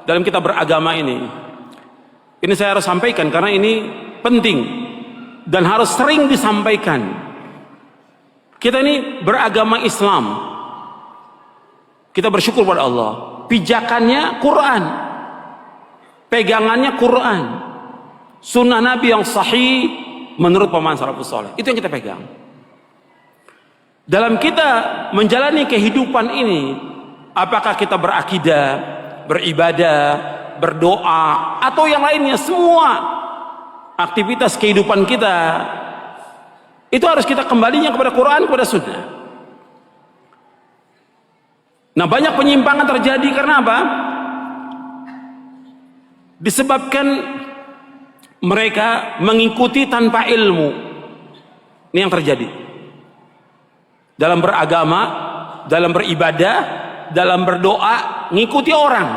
dalam kita beragama ini. Ini saya harus sampaikan karena ini penting dan harus sering disampaikan. Kita ini beragama Islam. Kita bersyukur pada Allah. Pijakannya Quran. Pegangannya Quran. Sunnah Nabi yang sahih menurut pemahaman salafus saleh. Itu yang kita pegang. Dalam kita menjalani kehidupan ini, apakah kita berakidah, beribadah, berdoa, atau yang lainnya, semua aktivitas kehidupan kita itu harus kita kembalinya kepada Quran, kepada Sunnah. Nah, banyak penyimpangan terjadi karena apa? Disebabkan mereka mengikuti tanpa ilmu. Ini yang terjadi dalam beragama, dalam beribadah, dalam berdoa, ngikuti orang,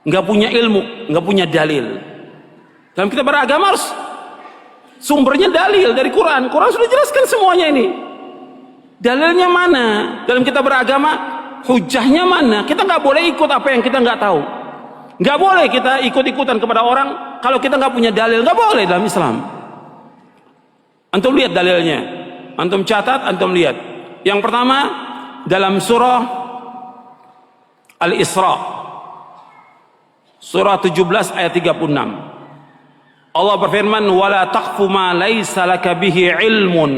nggak punya ilmu, nggak punya dalil. Dalam kita beragama harus sumbernya dalil dari Quran. Quran sudah jelaskan semuanya ini. Dalilnya mana? Dalam kita beragama, hujahnya mana? Kita nggak boleh ikut apa yang kita nggak tahu. Nggak boleh kita ikut-ikutan kepada orang kalau kita nggak punya dalil. Nggak boleh dalam Islam. Antum lihat dalilnya, antum catat, antum lihat. Yang pertama dalam surah Al-Isra, surah 17 ayat 36. Allah berfirman, "Wala taqfu ma laisa laka bihi ilmun,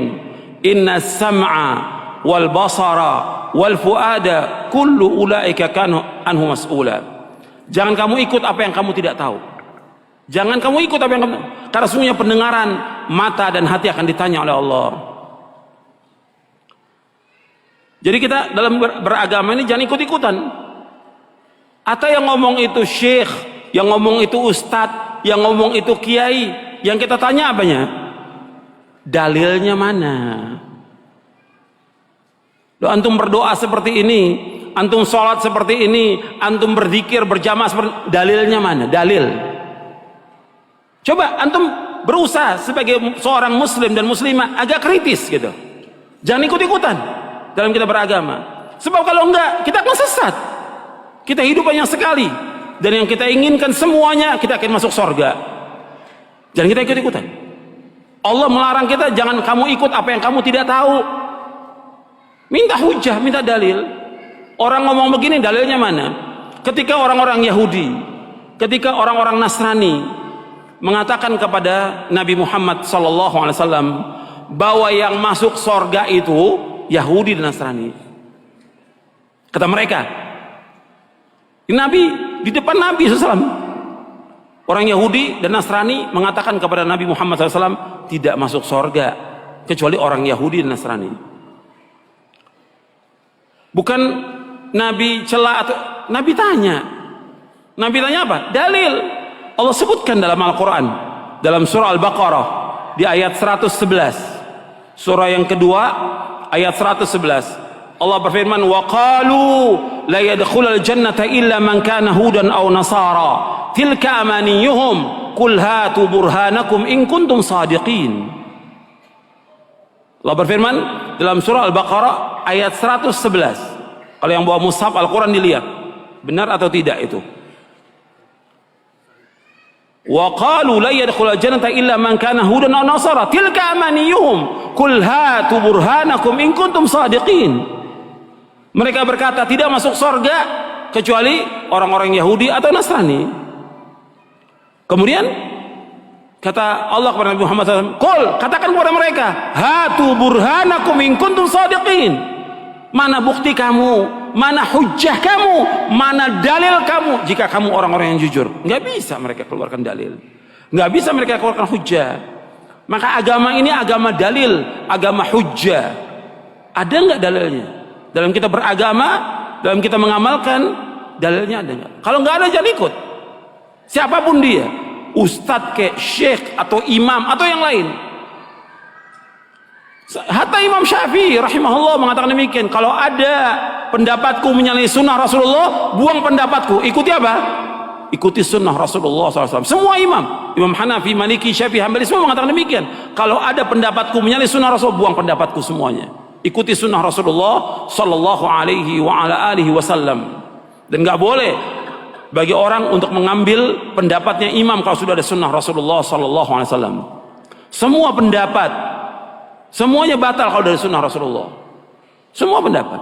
inna sam'a wal basara wal fuada kullu ulaika kanu anhu mas'ula." Jangan kamu ikut apa yang kamu tidak tahu. Jangan kamu ikut apa yang kamu, karena sesungguhnya pendengaran, mata dan hati akan ditanya oleh Allah. Jadi kita dalam beragama ini jangan ikut-ikutan. Atau yang ngomong itu syekh, yang ngomong itu ustadz, yang ngomong itu kiai, yang kita tanya apanya? Dalilnya mana? Loh, antum berdoa seperti ini, antum sholat seperti ini, antum berzikir berjamaah seperti, dalilnya mana? Dalil. Coba antum berusaha sebagai seorang muslim dan muslimah agak kritis gitu. Jangan ikut-ikutan dalam kita beragama. Sebab kalau enggak, kita akan sesat. Kita hidup hanya sekali, dan yang kita inginkan semuanya kita akan masuk surga. Jangan kita ikut-ikutan. Allah melarang kita, jangan kamu ikut apa yang kamu tidak tahu. Minta hujah, minta dalil. Orang ngomong begini, dalilnya mana? Ketika orang-orang Yahudi, ketika orang-orang Nasrani mengatakan kepada Nabi Muhammad SAW bahwa yang masuk surga itu Yahudi dan Nasrani. Kata mereka, Nabi, di depan Nabi SAW, orang Yahudi dan Nasrani mengatakan kepada Nabi Muhammad SAW tidak masuk surga kecuali orang Yahudi dan Nasrani. Bukan Nabi celah atau Nabi tanya. Nabi tanya apa? Dalil. Allah sebutkan dalam Al-Quran, dalam surah Al-Baqarah di ayat 111, surah yang kedua ayat 111. Allah berfirman, wa qalu la yadkhulul jannata illa man kana hudan aw nasara tilka amaniyuhum qul hatu burhanakum in kuntum sadiqin. Allah berfirman dalam surah Al-Baqarah ayat 111. Kalau yang bawa mushaf Al-Quran dilihat benar atau tidak itu. Wa qalu la yadkhulul jannata illa man kana hudan aw nasara tilka amaniyuhum qul hatu burhanakum in kuntum sadiqin. Mereka berkata tidak masuk surga kecuali orang-orang Yahudi atau Nasrani. Kemudian kata Allah kepada Nabi Muhammad SAW, "Qul," katakan kepada mereka, "Hatu burhanakum in kuntum sadiqin." Mana bukti kamu, mana hujjah kamu, mana dalil kamu jika kamu orang-orang yang jujur. Nggak bisa mereka keluarkan dalil, nggak bisa mereka keluarkan hujjah. Maka agama ini agama dalil, agama hujjah. Ada nggak dalilnya? Dalam kita beragama, dalam kita mengamalkan, dalilnya ada nggak? Kalau nggak ada, jangan ikut. Siapapun dia, ustadz ke, syekh atau imam atau yang lain. Hatta Imam Syafi'i rahimahullah mengatakan demikian. Kalau ada pendapatku menyalahi sunnah Rasulullah, buang pendapatku. Ikuti apa? Ikuti sunnah Rasulullah SAW. Semua imam, Imam Hanafi, Maliki, Syafi'i, Hambali, semua mengatakan demikian. Kalau ada pendapatku menyalahi sunnah Rasul, buang pendapatku semuanya. Ikuti sunnah Rasulullah sallallahu alaihi wa ala alihi wasallam. Dan nggak boleh bagi orang untuk mengambil pendapatnya imam kalau sudah ada sunnah Rasulullah sallallahu alaihi wasallam. Semua pendapat semuanya batal kalau dari sunnah Rasulullah. Semua pendapat.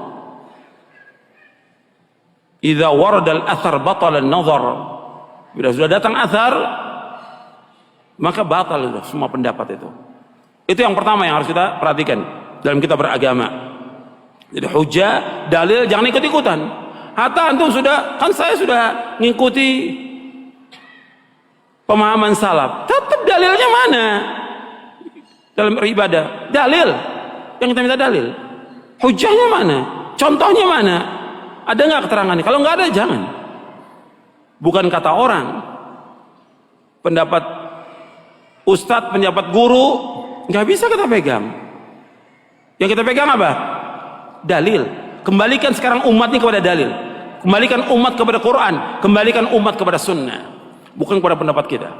Idza warada al-athar batala an-nazar. Bila sudah datang athar, maka batal itu semua pendapat itu. Itu yang pertama yang harus kita perhatikan dalam kita beragama. Jadi hujah, dalil jangan ikut-ikutan. Hatta antum sudah, kan saya sudah ngikuti pemahaman salaf. Tetap dalilnya mana? Dalam beribadah, dalil yang kita minta dalil. Hujahnya mana? Contohnya mana? Ada nggak keterangannya? Kalau nggak ada, jangan. Bukan kata orang, pendapat ustadz, pendapat guru, nggak bisa kita pegang. Yang kita pegang apa? Dalil. Kembalikan sekarang umat ini kepada dalil. Kembalikan umat kepada Quran. Kembalikan umat kepada sunnah. Bukan kepada pendapat kita.